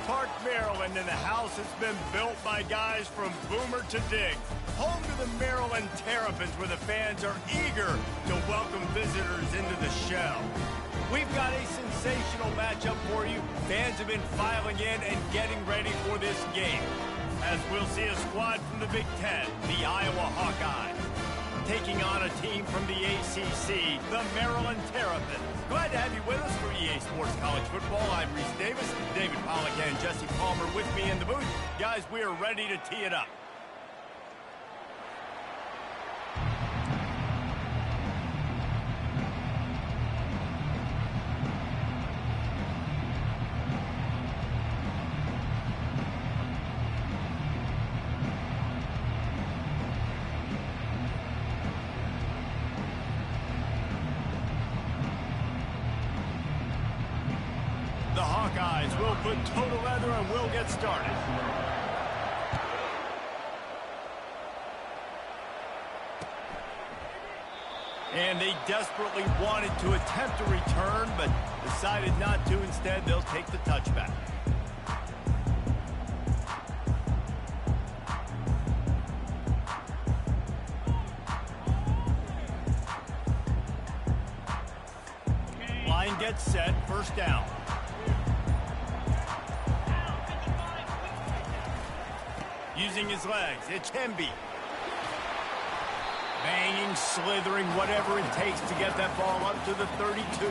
Park, Maryland, and the house has been built by guys from Boomer to Diggs. Home to the Maryland Terrapins, where the fans are eager to welcome visitors into the shell. We've got a sensational matchup for you. Fans have been filing in and getting ready for this game, as we'll see a squad from the Big Ten, the Iowa Hawkeyes, taking on a team from the ACC, the Maryland Terrapins. Glad to have you with us for EA Sports College Football. I'm Reese Davis, David Pollack, and Jesse Palmer with me in the booth. Guys, we are ready to tee it up. The Hawkeyes will put total leather and we'll get started. And they desperately wanted to attempt a return, but decided not to. Instead, they'll take the touchback. Line gets set, first down. Using his legs, it's Hemby. Banging, slithering, whatever it takes to get that ball up to the 32.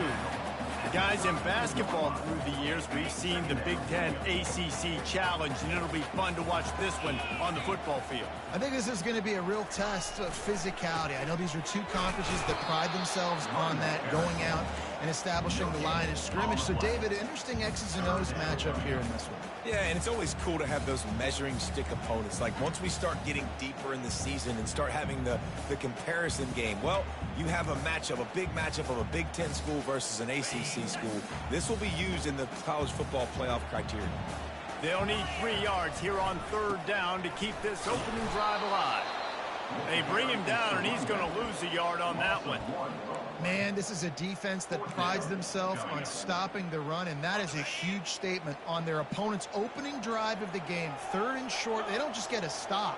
Guys, in basketball through the years, we've seen the Big Ten ACC Challenge, and it'll be fun to watch this one on the football field. I think this is going to be a real test of physicality. I know these are two conferences that pride themselves on that, going out and establishing the line of scrimmage. So, David, interesting X's and O's matchup here in this one. Yeah, and it's always cool to have those measuring stick opponents. Like, once we start getting deeper in the season and start having the comparison game, well, you have a matchup, a big matchup of a Big Ten school versus an ACC school. This will be used in the college football playoff criteria. They'll need 3 yards here on third down to keep this opening drive alive. They bring him down, and he's going to lose a yard on that one. Man, this is a defense that prides themselves on stopping the run, and that is a huge statement on their opponent's opening drive of the game. Third and short, they don't just get a stop.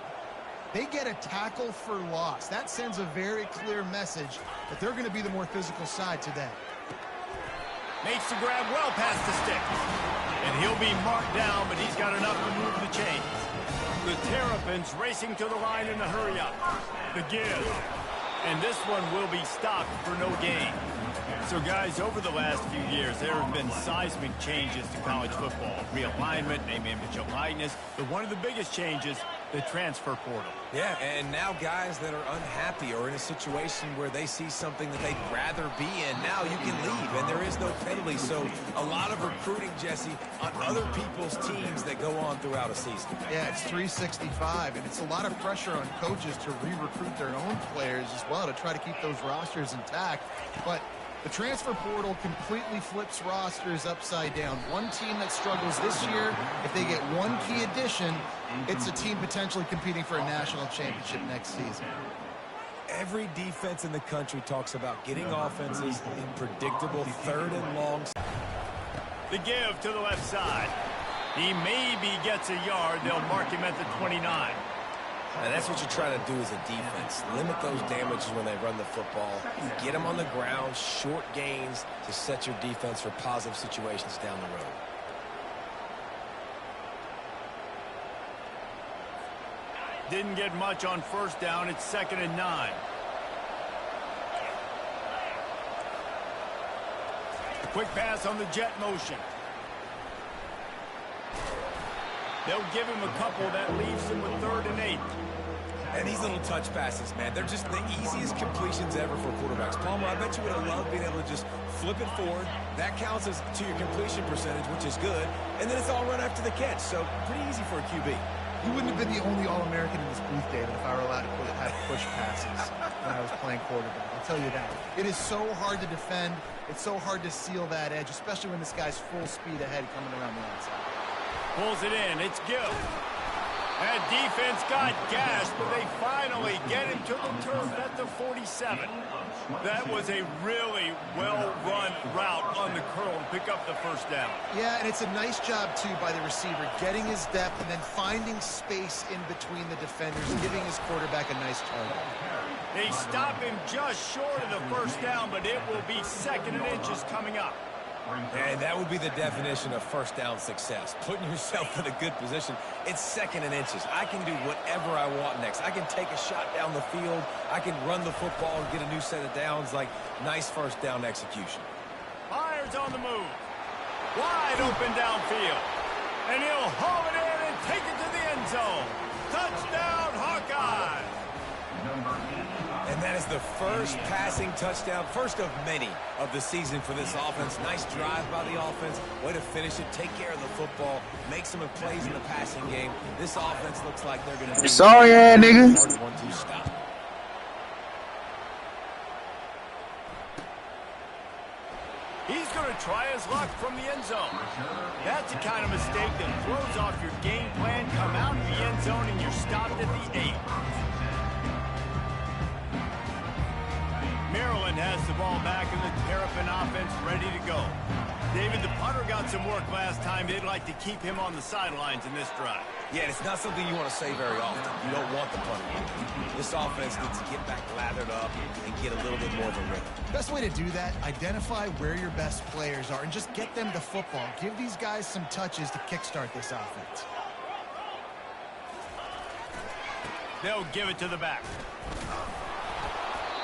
They get a tackle for loss. That sends a very clear message that they're going to be the more physical side today. Makes the grab well past the stick. And he'll be marked down, but he's got enough to move the chains. The Terrapins racing to the line in the hurry-up. The give. And this one will be stopped for no gain. So, guys, over the last few years, there have been seismic changes to college football. Realignment, name, image, and likeness. But one of the biggest changes, the transfer portal. Yeah, and now guys that are unhappy or in a situation where they see something that they'd rather be in, now you can leave, and there is no penalty. So a lot of recruiting, Jesse, on other people's teams that go on throughout a season. Yeah, it's 365, and it's a lot of pressure on coaches to re-recruit their own players as well to try to keep those rosters intact. But the transfer portal completely flips rosters upside down. One team that struggles this year, if they get one key addition, it's a team potentially competing for a national championship next season. Every defense in the country talks about getting offenses in predictable third and long. The give to the left side. He maybe gets a yard. They'll mark him at the 29. And that's what you try to do as a defense. Limit those damages when they run the football. Get them on the ground, short gains to set your defense for positive situations down the road. Didn't get much on first down. It's 2nd and 9. Quick pass on the jet motion. They'll give him a couple that leaves him with 3rd and 8. And these little touch passes, man, they're just the easiest completions ever for quarterbacks. Palmer, I bet you would have loved being able to just flip it forward. That counts as to your completion percentage, which is good. And then it's all run after the catch, so pretty easy for a QB. You wouldn't have been the only All-American in this booth, David, if I were allowed to have push passes when I was playing quarterback. I'll tell you that. It is so hard to defend. It's so hard to seal that edge, especially when this guy's full speed ahead coming around the outside. Pulls it in. It's Gill. That defense got gashed, but they finally get him to the turf at the 47. That was a really well-run route on the curl to pick up the first down. Yeah, and it's a nice job, too, by the receiver, getting his depth and then finding space in between the defenders, giving his quarterback a nice target. They stop him just short of the first down, but it will be 2nd and inches coming up. And that would be the definition of first down success. Putting yourself in a good position. It's 2nd and inches. I can do whatever I want next. I can take a shot down the field. I can run the football and get a new set of downs. Like, nice first down execution. Myers on the move. Wide open downfield. And he'll haul it in and take it to the end zone. Touchdown, Hawkeye. And that is the first passing touchdown, first of many of the season for this offense. Nice drive by the offense. Way to finish it, take care of the football, make some plays in the passing game. This offense looks like they're going to be sorry, nigga. hard one to stop. He's going to try his luck from the end zone. That's the kind of mistake that throws off your game plan. Come out of the end zone and you're stopped at the 8. Maryland has the ball back and the Terrapin offense ready to go. David, the punter got some work last time. They'd like to keep him on the sidelines in this drive. Yeah, it's not something you want to say very often. You don't want the punter. This offense needs to get back lathered up and get a little bit more of a rhythm. Best way to do that, identify where your best players are and just get them the football. Give these guys some touches to kickstart this offense. They'll give it to the back.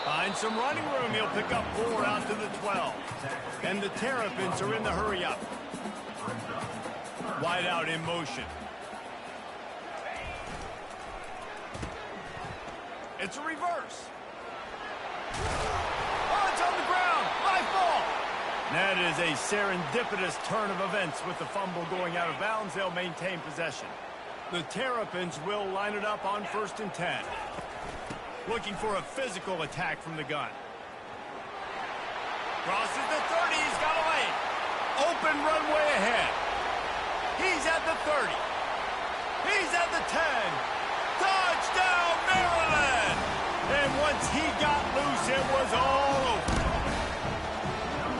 Find some running room. He'll pick up 4 out to the 12. And the Terrapins are in the hurry up. Wide out in motion. It's a reverse. Oh, it's on the ground. My fault. That is a serendipitous turn of events with the fumble going out of bounds. They'll maintain possession. The Terrapins will line it up on 1st and 10. Looking for a physical attack from the gun. Crosses the 30. He's got a lane. Open runway ahead. He's at the 30. He's at the 10. Touchdown, Maryland! And once he got loose, it was all over.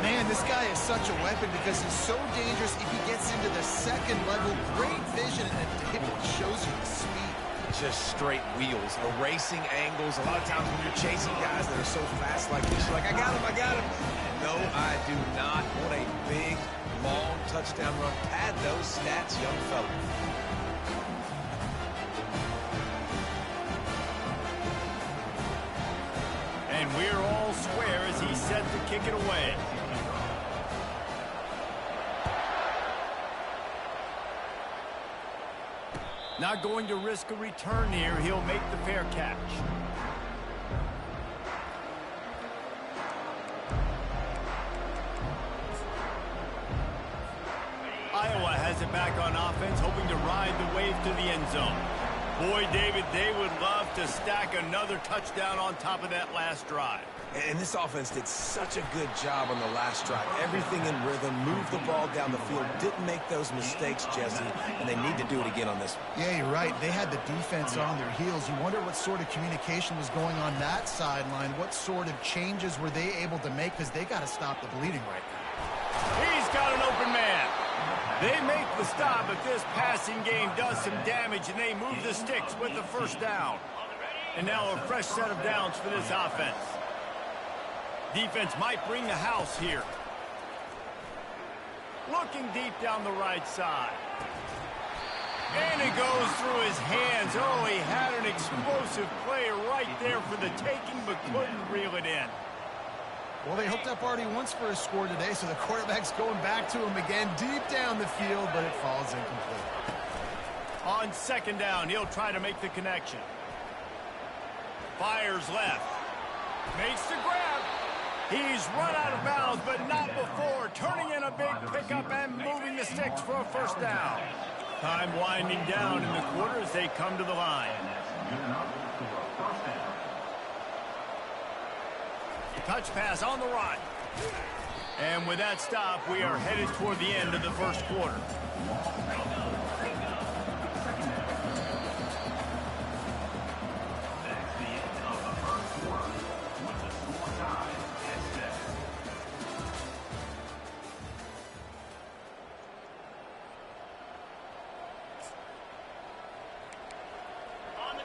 Man, this guy is such a weapon because he's so dangerous if he gets into the 2nd level. Great vision, and it shows you the speed. Just straight wheels, erasing angles. A lot of times when you're chasing guys that are so fast like this, you're like, I got him. No, I do not want a big, long touchdown run. Pad those stats, young fella. And we're all square as he's set to kick it away. Not going to risk a return here. He'll make the fair catch. Iowa has it back on offense, hoping to ride the wave to the end zone. Boy, David, they would love to stack another touchdown on top of that last drive. And this offense did such a good job on the last drive. Everything in rhythm, moved the ball down the field, didn't make those mistakes, Jesse, and they need to do it again on this one. Yeah, you're right. They had the defense on their heels. You wonder what sort of communication was going on that sideline. What sort of changes were they able to make? Because they got to stop the bleeding right now. He's got an open man. They make the stop, but this passing game does some damage, and they move the sticks with the first down. And now a fresh set of downs for this offense. Defense might bring the house here. Looking deep down the right side. And it goes through his hands. Oh, he had an explosive play right there for the taking, but couldn't reel it in. Well, they hooked up already once for a score today, so the quarterback's going back to him again deep down the field, but it falls incomplete. On 2nd down, he'll try to make the connection. Fires left. Makes the grab. He's run out of bounds, but not before. Turning in a big pickup and moving the sticks for a first down. Time winding down in the quarter as they come to the line. Touch pass on the run. And with that stop, we are headed toward the end of the first quarter.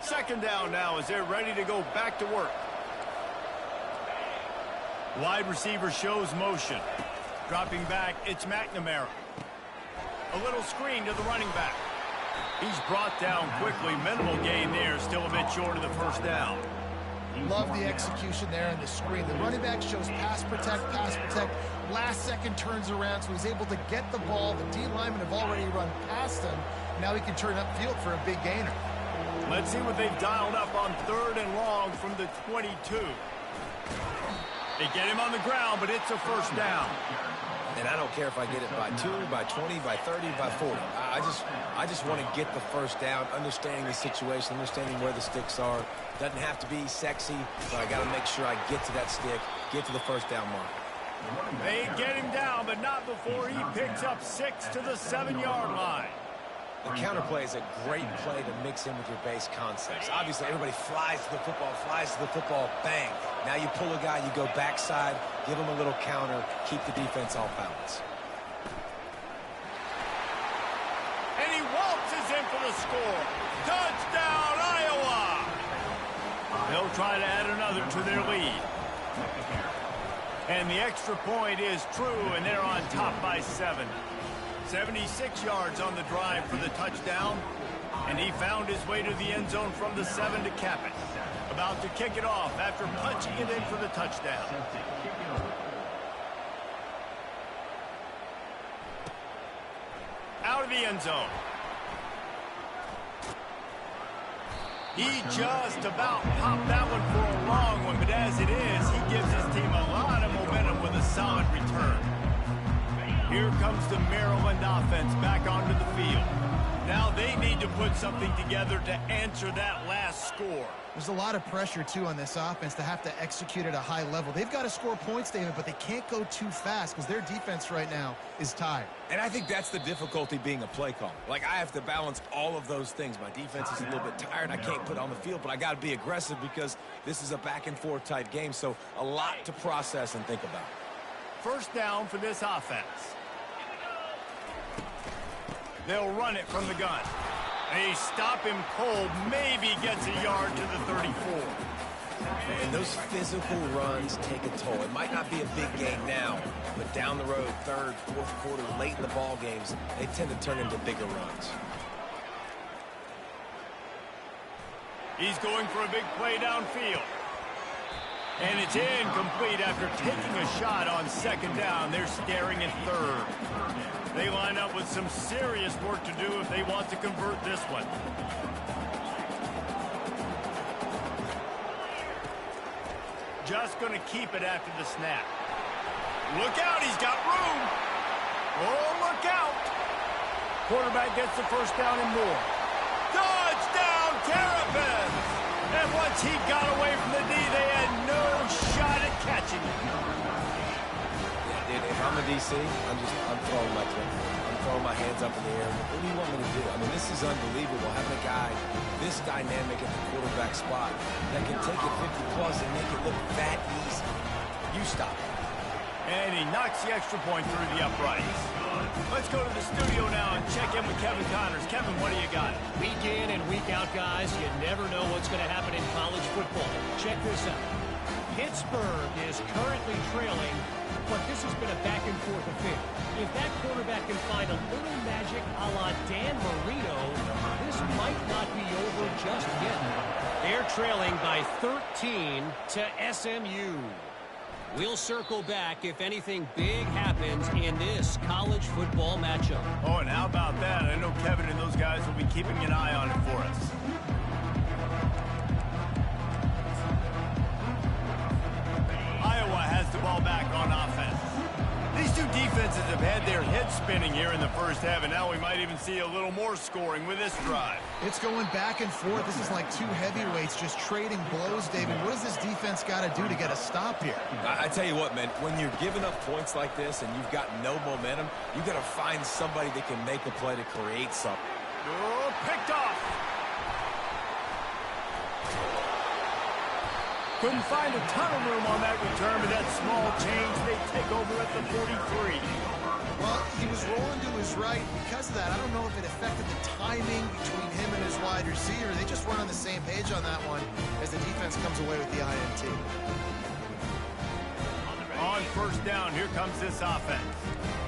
Second down now as they're ready to go back to work. Wide receiver shows motion. Dropping back, it's McNamara. A little screen to the running back. He's brought down quickly. Minimal gain there, still a bit short of the first down. Love the execution there in the screen. The running back shows pass protect, last second turns around, so he's able to get the ball. The D linemen have already run past him. Now he can turn upfield for a big gainer. Let's see what they've dialed up on 3rd and long from the 22. They get him on the ground, but it's a first down. And I don't care if I get it by 2, by 20, by 30, by 40. I just want to get the first down, understanding the situation, understanding where the sticks are. Doesn't have to be sexy, but I got to make sure I get to that stick, get to the first down mark. They get him down, but not before he picks up 6 to the 7-yard line. The counterplay is a great play to mix in with your base concepts. Obviously, everybody flies to the football, bang. Now you pull a guy, you go backside, give him a little counter, keep the defense off balance. And he waltzes in for the score. Touchdown, Iowa! They'll try to add another to their lead. And the extra point is true, and they're on top by 7. 76 yards on the drive for the touchdown, and he found his way to the end zone from the 7 to cap it. About to kick it off after punching it in for the touchdown. Out of the end zone. He just about popped that one for a long one, but as it is, he gives his team a lot of momentum with a solid return. Here comes the Maryland offense back onto the field. Now they need to put something together to answer that last score. There's a lot of pressure, too, on this offense to have to execute at a high level. They've got to score points, David, but they can't go too fast because their defense right now is tired. And I think that's the difficulty being a play caller. Like, I have to balance all of those things. My defense is a little bit tired. I can't put it on the field, but I got to be aggressive because this is a back-and-forth type game, so a lot to process and think about. First down for this offense. They'll run it from the gun. They stop him cold, maybe gets a yard to the 34. And those physical runs take a toll. It might not be a big game now, but down the road, 3rd, 4th quarter, late in the ball games, they tend to turn into bigger runs. He's going for a big play downfield. And it's incomplete after taking a shot on 2nd down. They're staring at 3rd. They line up with some serious work to do if they want to convert this one. Just going to keep it after the snap. Look out, he's got room. Oh, look out. Quarterback gets the first down and more. Touchdown, Terrapins! And once he got away from the D, they had no shot at catching him. If I'm a DC, I'm throwing my clipboard. I'm throwing my hands up in the air. What do you want me to do? I mean, this is unbelievable having a guy this dynamic at the quarterback spot that can take it 50-plus and make it look that easy. You stop it. And he knocks the extra point through the uprights. Let's go to the studio now and check in with Kevin Connors. Kevin, what do you got? Week in and week out, guys, you never know what's going to happen in college football. Check this out. Pittsburgh is currently trailing, but this has been a back-and-forth affair. If that quarterback can find a little magic a la Dan Marino, this might not be over just yet. They're trailing by 13 to SMU. We'll circle back if anything big happens in this college football matchup. Oh, and how about that? I know Kevin and those guys will be keeping an eye on it for us. Iowa has the ball back on offense. These two defenses have had their heads spinning here in the first half, and now we might even see a little more scoring with this drive. It's going back and forth. This is like two heavyweights just trading blows, David. What does this defense got to do to get a stop here? I tell you what, man, when you're giving up points like this and you've got no momentum, you got to find somebody that can make a play to create something. Oh, picked off. Couldn't find a ton of room on that return, but that small change, they take over at the 43. Well, he was rolling to his right. Because of that, I don't know if it affected the timing between him and his wide receiver. They just weren't on the same page on that one as the defense comes away with the INT. On first down, here comes this offense.